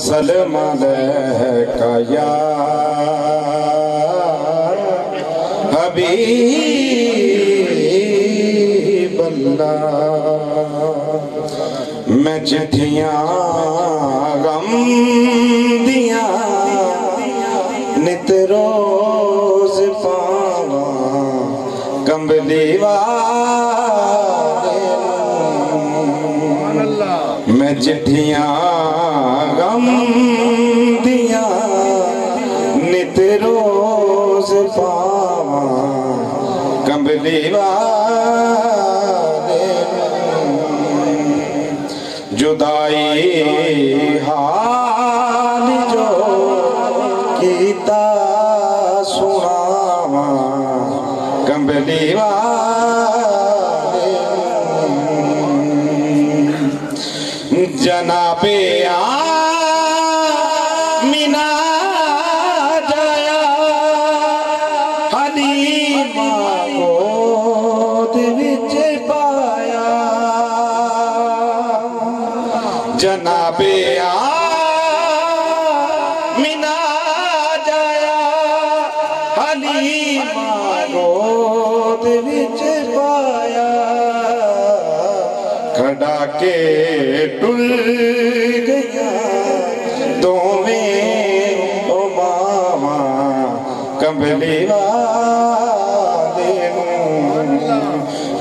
وسلم علیکہ یا حبیب اللہ میں چٹھیاں غم دیاں نت روز پاواں کمبلی والے میں چٹھیاں غم دیاں نت روز پاواں کمبلی والے جدائی حال جو کیتا سناواں کمبلی والے جناب آمینہ جایا حلیمہ گود وچ پایا جناب آمینہ جایا حلیمہ گود وچ پایا کھڑا کے ٹل گیا دوویں او ماواں کمبلی والے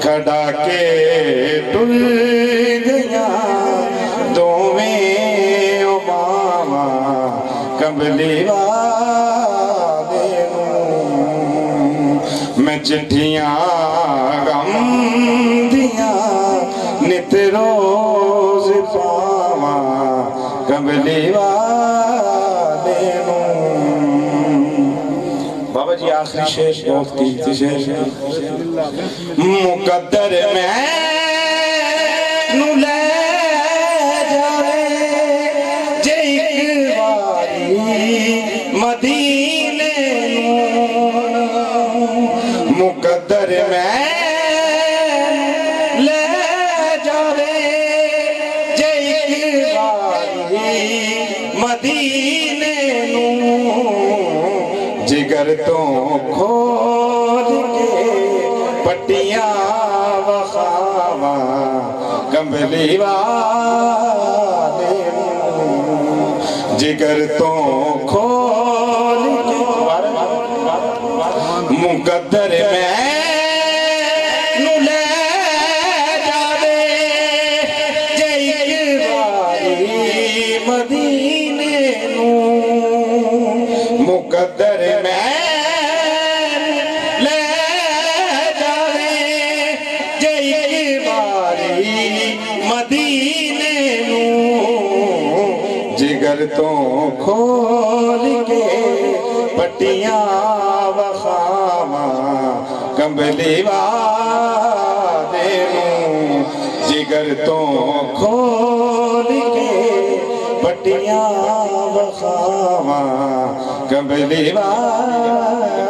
کھڑا کے ٹل گیا دوویں او ماواں کمبلی والے میں چٹھیاں غم دیاں نت روز پاواں کمبلی والے بابا جی آخری شعر بہت قیمتی شعر مقدر میں نو لے جاوے جے ایک واری مدینے نوں مقدر میں مدینے نوں جگر تو کھول کے پٹیاں وخاواں کمبلی والے جگر تو کھول کے مقدر میں نو لے جاوے جے ایک واری مدینے نوں مقدر میں لے جاوے جے ایک واری مدینے نوں جگر تو کھول کے پٹیاں وخاواں کمبلی والے نوں جگر تو کھول کے پٹیاں وخاواں کمبلی والے